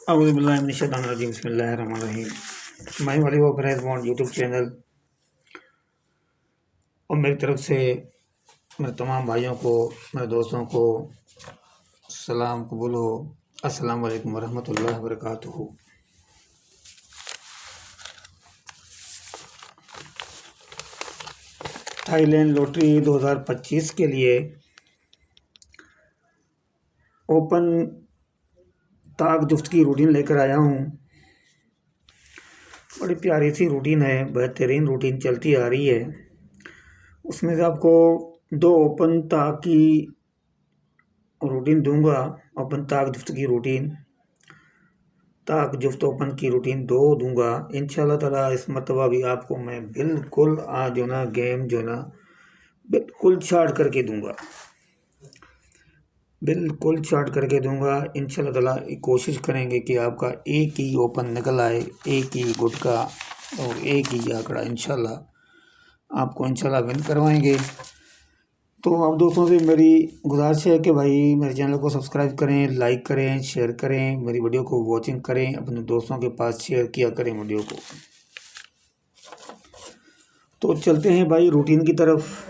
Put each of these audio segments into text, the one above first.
अऊज़ुबिल्लाहिमिनश्शैतानिर्रजीम बिस्मिल्लाहिर्रहमानिर्रहीम। माई वाली वो ब्रेज बॉन्ड यूट्यूब चैनल और मेरी तरफ से मेरे तमाम भाइयों को, मेरे दोस्तों को सलाम कबूल हो। अस्सलाम वालेकुम वरहमतुल्लाहि वबरकातुहू। थाईलैंड लॉटरी 2025 के लिए ओपन ताक जुफ्त की रूटीन लेकर आया हूँ। बड़ी प्यारी सी रूटीन है, बेहतरीन रूटीन चलती आ रही है। उसमें से आपको 2 ओपन ताक की रूटीन दूंगा। ओपन ताक जुफ्त की रूटीन, ताक जुफ्त ओपन की रूटीन 2 दूंगा इंशाल्लाह ताला। इस मरतबा भी आपको मैं बिल्कुल आज जो ना गेम जो ना बिल्कुल शार्ट करके दूंगा, बिल्कुल शार्ट करके दूंगा इंशाल्लाह ताला। कोशिश करेंगे कि आपका एक ही ओपन निकल आए, एक ही गुटका और एक ही आंकड़ा इंशाल्लाह आपको इंशाल्लाह विन करवाएंगे। तो आप दोस्तों से मेरी गुजारिश है कि भाई मेरे चैनल को सब्सक्राइब करें, लाइक करें, शेयर करें, मेरी वीडियो को वॉचिंग करें, अपने दोस्तों के पास शेयर किया करें वीडियो को। तो चलते हैं भाई रूटीन की तरफ,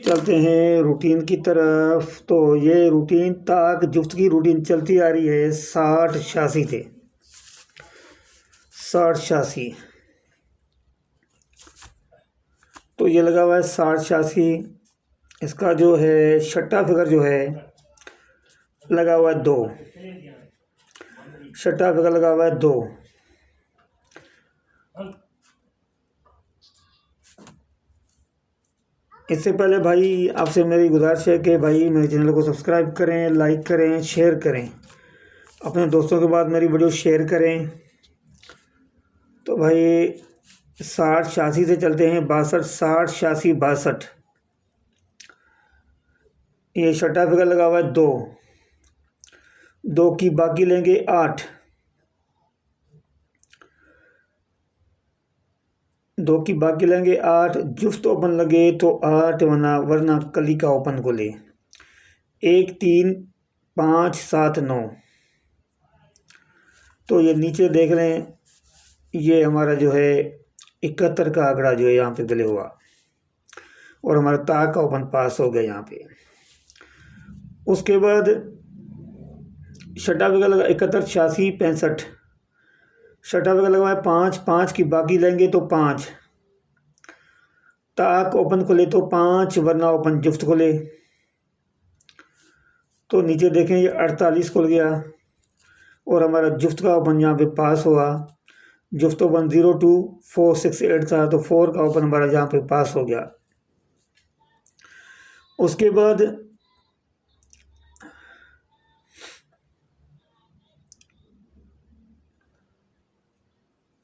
चलते हैं रूटीन की तरफ। तो ये रूटीन ताक जुफ्त की रूटीन चलती आ रही है 60-86 थे, 60-86। तो ये लगा हुआ है 60-86। इसका जो है छठा फिगर जो है लगा हुआ है 2, छठा फिगर लगा हुआ है 2। इससे पहले भाई आपसे मेरी गुजारिश है कि भाई मेरे चैनल को सब्सक्राइब करें, लाइक करें, शेयर करें, अपने दोस्तों के बाद मेरी वीडियो शेयर करें। तो भाई 60-86 से चलते हैं 62, 60-86, 62। ये छठा फिगर लगा हुआ है 2, 2 की बाकी लेंगे 8, 2 की बाकी लेंगे 8। जुफ्त ओपन लगे तो 8 वरना कली का ओपन को ले 1 3 5 7 9। तो ये नीचे देख लें, ये हमारा जो है 71 का आंकड़ा जो है यहाँ पे गले हुआ और हमारा ताक का ओपन पास हो गया यहाँ पे। उसके बाद छठा फिगर लगा 71, 86, 65। छठा फिगर लगा है 5, 5 की बाकी लेंगे तो 5, ताक ओपन को ले तो 5 वरना ओपन जुफ्त को ले। तो नीचे देखें ये 48 खुल गया और हमारा जुफ्त का ओपन यहाँ पे पास हुआ। जुफ्त ओपन 02468 था, तो 4 का ओपन हमारा यहाँ पे पास हो गया। उसके बाद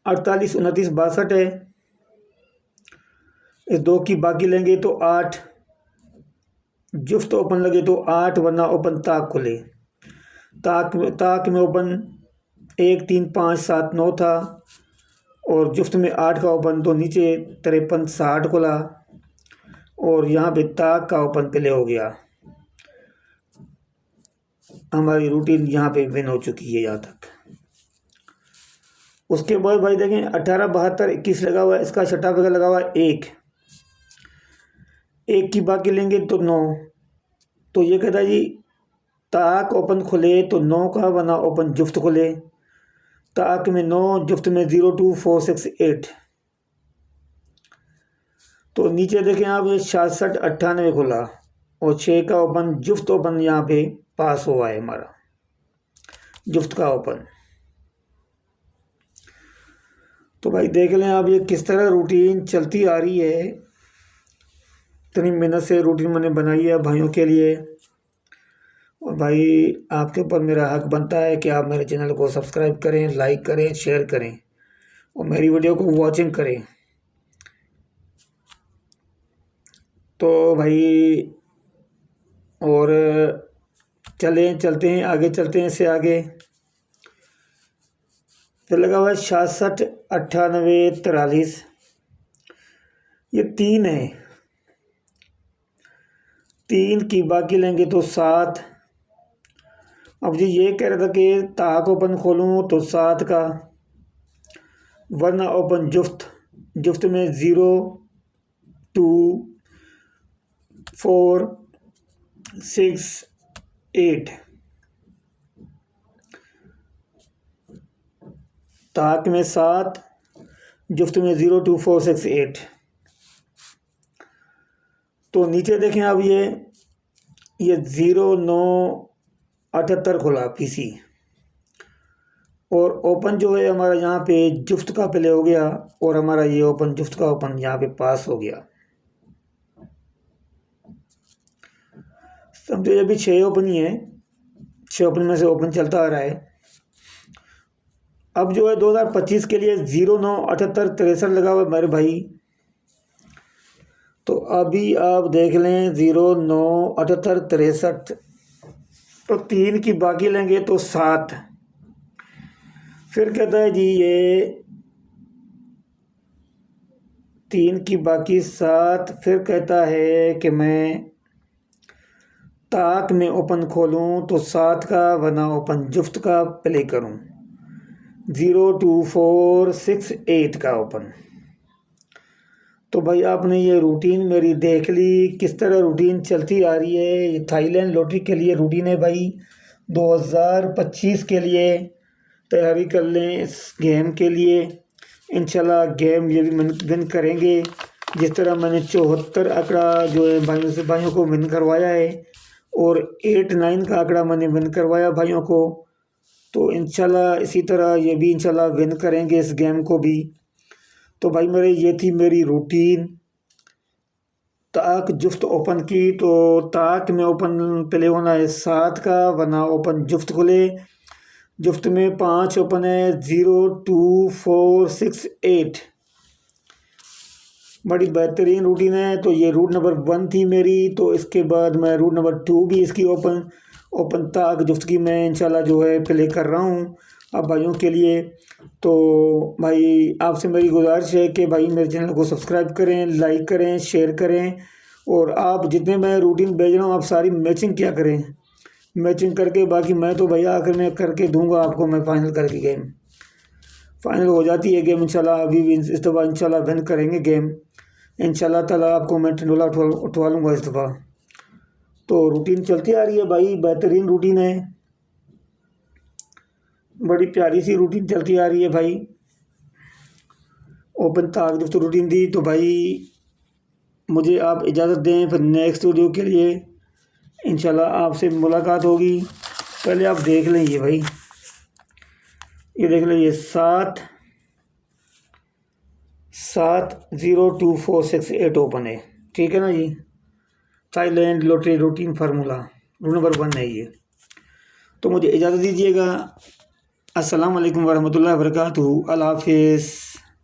अड़तालीस, 29, 62 है। इस 2 की बाकी लेंगे तो 8, जुफ्त ओपन लगे तो 8 वरना ओपन ताक को ले। ताक में ओपन 1 3 5 7 9 था और जुफ्त में 8 का ओपन, तो नीचे 53 60 खुला और यहाँ पे ताक का ओपन प्ले हो गया। हमारी रूटीन यहाँ पे विन हो चुकी है यहाँ तक। उसके बाद भाई देखें 18 72 21 लगा हुआ है। इसका छठा फिगर लगा हुआ है 1, 1 की बाकी लेंगे तो 9। तो ये कहता है जी ताक ओपन खुले तो 9 का वरना ओपन जुफ्त खुले। ताक में 9, जुफ्त में 02468। तो नीचे देखें आप ये 66 98 खुला और 6 का ओपन जुफ्त ओपन यहाँ पे पास हुआ है हमारा जुफ्त का ओपन। तो भाई देख लें आप ये किस तरह रूटीन चलती आ रही है। इतनी मेहनत से रूटीन मैंने बनाई है भाइयों के लिए और भाई आपके ऊपर मेरा हक बनता है कि आप मेरे चैनल को सब्सक्राइब करें, लाइक करें, शेयर करें और मेरी वीडियो को वॉचिंग करें। तो भाई और चलते हैं आगे, चलते हैं इससे आगे। फिर लगा हुआ है 66 98 43। ये 3 है, 3 की बाकी लेंगे तो 7, अब जी ये कह रहा था कि ताक ओपन खोलूँ तो 7 का, वरना ओपन जुफ्त में 0 2 4 6 8, ताक में 7, जुफ्त में 0 2 4 6 8। तो नीचे देखें अब ये 0978 खुला पीसी, और ओपन जो है हमारा यहाँ पे जुफ्त का पहले हो गया, और हमारा ये ओपन जुफ्त का ओपन यहाँ पे पास हो गया। समझो अभी 6 ओपन ही है, 6 ओपन में से ओपन चलता आ रहा है। अब जो है 2025 के लिए 0978 63 लगा हुआ है मेरे भाई। तो अभी आप देख लें 0978 63, तो 3 की बाकी लेंगे तो 7। फिर कहता है जी ये 3 की बाकी 7, फिर कहता है कि मैं ताक में ओपन खोलूं तो 7 का, वरना ओपन जुफ्त का प्ले करूं, 0 2 4 6 8 का ओपन। तो भाई आपने ये रूटीन मेरी देख ली, किस तरह रूटीन चलती आ रही है। ये थाईलैंड लॉटरी के लिए रूटीन है भाई, 2025 के लिए तैयारी कर लें इस गेम के लिए। इंशाल्लाह गेम ये भी विन करेंगे, जिस तरह मैंने 74 आंकड़ा जो है भाइयों को विन करवाया है, और 8 9 का आंकड़ा मैंने विन करवाया भाइयों को। तो इंशाल्लाह इसी तरह ये भी इंशाल्लाह विन करेंगे इस गेम को भी। तो भाई ये थी मेरी रूटीन ताक जुफ्त ओपन की। तो ताक में ओपन पहले होना है 7 का, वरना ओपन जुफ्त खुले। जुफ्त में 5 ओपन है, 0 2 4 6 8। बड़ी बेहतरीन रूटीन है। तो ये रूट नंबर 1 थी मेरी। तो इसके बाद मैं रूट नंबर 2 भी इसकी ओपन ताक जुफ्त की मैं इंशाल्लाह जो है प्ले कर रहा हूँ अब भाइयों के लिए। तो भाई आपसे मेरी गुजारिश है कि भाई मेरे चैनल को सब्सक्राइब करें, लाइक करें, शेयर करें, और आप जितने मैं रूटीन भेज रहा हूँ आप सारी मैचिंग क्या करें, मैचिंग करके बाकी मैं तो भैया आखिर में करके दूंगा आपको, मैं फाइनल करके गेम फाइनल हो जाती है गेम इंशाल्लाह। अभी भी इस दफ़ा इंशाल्लाह विन करेंगे गेम इंशाल्लाह ताला। आपको मैं टंडोला उठवा लूँगा इस दफ़ा। तो रूटीन चलती आ रही है भाई, बेहतरीन रूटीन है, बड़ी प्यारी सी रूटीन चलती आ रही है भाई। ओपन ताक जुफ्त रूटीन दी। तो भाई मुझे आप इजाज़त दें, फिर नेक्स्ट वीडियो के लिए इंशाल्लाह आपसे मुलाकात होगी। पहले आप देख लें ये भाई, ये देख लें, ये 7 0 2 4 6 8 ओपन है, ठीक है ना जी। Thailand lottery routine formula rule number 1 है ये। तो मुझे इजाज़त दीजिएगा। अस्सलाम वालेकुम वरहमतुल्लाहि वबरकातुहू। अल्लाह हाफिज़।